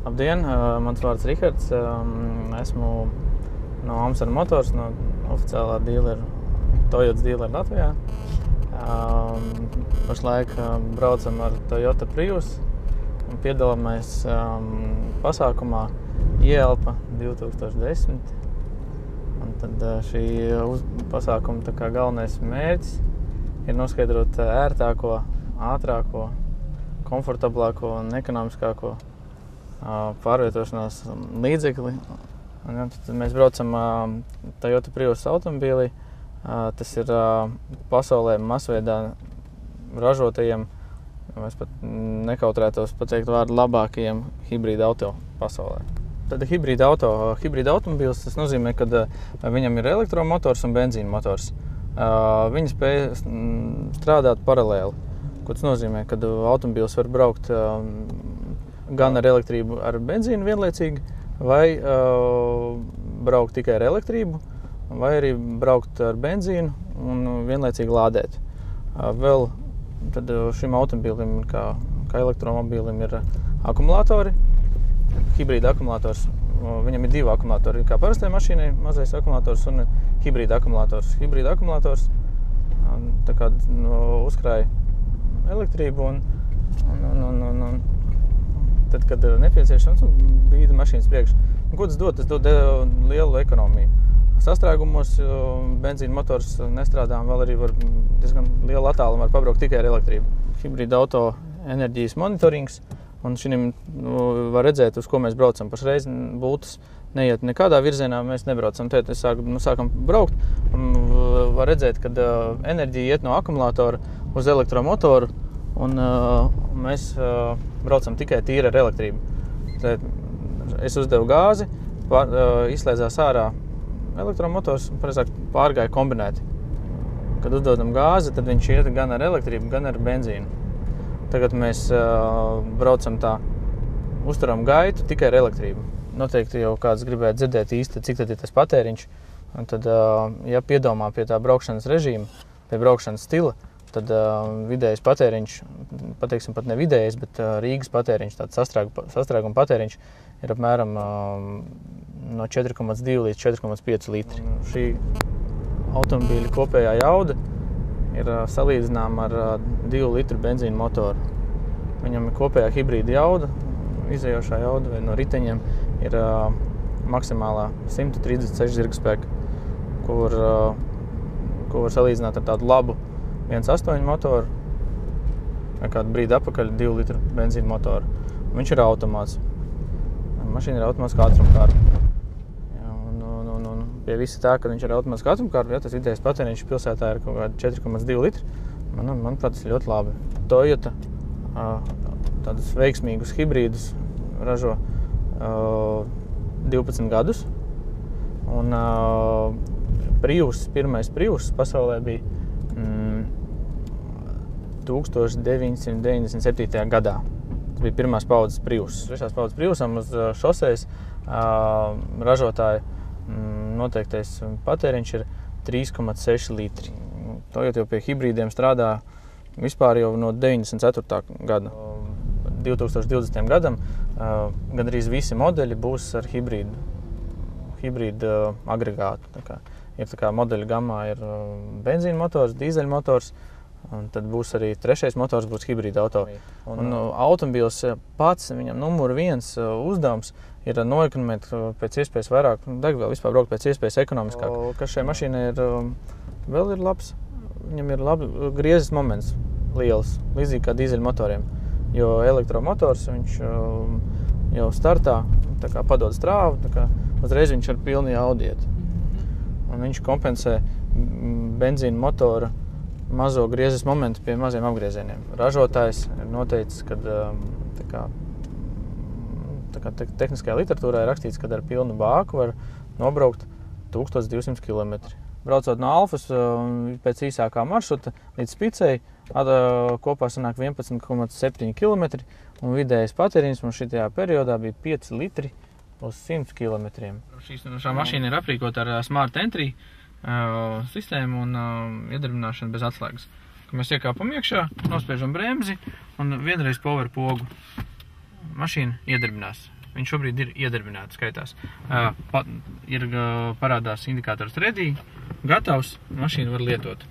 Labdien, mans vārds Rihards. Esmu no Amsterdam Motors, no oficiālā Toyotas dīlera Latvijā. Pašlaik braucam ar Toyota Prius un piedalāmies pasākumā Ielpa 2010. Un tad šī pasākuma galvenais mērķis ir noskaidrot ērtāko, ātrāko, komfortablāko un ekonomiskāko pārvietošanās līdzekli. Tad mēs braucam Toyota Prius automobīlī. Tas ir pasaulē masveidā ražotajiem, es pat nekautrētos pateikt vārdu, labākajiem hibrīda auto pasaulē. Tad hibrīda automobīls, tas nozīmē, ka viņam ir elektromotors un benzīna motors. Viņi spēj strādāt paralēli, ko tas nozīmē, ka automobīls var braukt gan ar elektrību, ar benzīnu vienlaicīgi, vai braukt tikai ar elektrību, vai arī braukt ar benzīnu un vienlaicīgi lādēt. Vēl tad šim automobīlim, kā elektromobīlim, ir akumulātori, hibrīda akumulators. Viņam ir divi akumulatori, kā parastai mašīnai, mazais akumulators un hibrīda akumulators. Hibrīda akumulators uzkrāja elektrību un tad, kad nepieciešams, bīda mašīnas priekš. Ko tas dod? Tas dod lielu ekonomiju. Sastrēgumos benzīna motors nestrādā un vēl arī var diezgan lielu attālumu var pabraukt tikai ar elektrību. Hibrīda auto enerģijas monitorings, un šinim var redzēt, uz ko mēs braucam. Pašreiz būtas neiet nekādā virzienā, mēs nebraucam. Tad sākam braukt, un var redzēt, kad enerģija iet no akumulātora uz elektromotoru, un mēs braucam tikai tīri ar elektrību. Tad es uzdevu gāzi, izslēdzās ārā elektromotors, pareizāk pārgāja kombinēti. Kad uzdodam gāzi, tad viņš iet gan ar elektrību, gan ar benzīnu. Tagad mēs braucam tā, uzturam gaitu tikai ar elektrību. Noteikti jau kāds gribētu dzirdēt īsti, cik tad ir tas patēriņš. Un tad, ja piedomā pie tā braukšanas režīma, pie braukšanas stila, tad vidējais patēriņš, pateiksim pat ne vidējais, bet Rīgas patēriņš, tāds sastrēguma patēriņš ir apmēram no 4,2 līdz 4,5 litri. Šī automobīļa kopējā jauda ir salīdzināma ar 2 litru benzīna motoru. Viņam ir kopējā hibrīda jauda, izējošā jauda vai no riteņiem ir maksimālā 136 zirgspēka, ko var salīdzināt ar tādu labu 1.8 motoru, vai kādu brīdi apakaļ 2 litru benzīna motoru. Viņš ir automāts. Mašīna ir automātiska ātrumkārta. Pie visa tā, ka viņš ir automātiska ātrumkārta, tas vidējais patēriņš pilsētā ir kaut kādi 4,2 litri. Manuprāt, tas ir ļoti labi. Toyota tādus veiksmīgus hibrīdus ražo 12 gadus. Un pirmais Prius pasaulē bija 1997. gadā. Tas bija pirmās paudzes Prius. Trešās paudzes Priusam uz šosejas ražotāja noteiktais patēriņš ir 3,6 litri. Toyota jau pie hibrīdiem strādā vispār jau no 94. gada. 2020. gadam gandrīz visi modeļi būs ar hibrīdu agregātu. Ir modeļu gamā ir benzīna motors, dīzeļa motors, un tad būs arī trešais motors, būs hibrīda auto. Un automobīls pats, viņam numur 1 uzdevums ir noekonomēt pēc iespējas vairāk degvielu, vispār braukt pēc iespējas ekonomiskāk. Kas šai mašīnai vēl ir labs, viņam ir labi griezes moments liels, līdzīgi kā dīzeļa motoriem. Jo elektromotors, viņš jau startā padod strāvu, uzreiz viņš ar pilnu jaudu iet. Un viņš kompensē benzīna motora mazo griezes momentu pie maziem apgriezieniem. Ražotājs ir noteicis, ka tehniskajā literatūrā ir rakstīts, ka ar pilnu bāku var nobraukt 1200 km. Braucot no Alfas pēc īsākā maršruta līdz Spicei, kopā sanāk 11,7 km, un vidējais patēriņš mums šitajā periodā bija 5 litri uz 100 km. Šā mašīna ir aprīkota ar Smart Entry sistēmu un iedarbināšanu bez atslēgas. Kad mēs iekāpam iekšā, nospiežam bremzi un vienreiz power pogu. Mašīna iedarbinās. viņš šobrīd ir iedarbināts, skaitās. Ir parādās indikators ready, gatavs, mašīnu var lietot.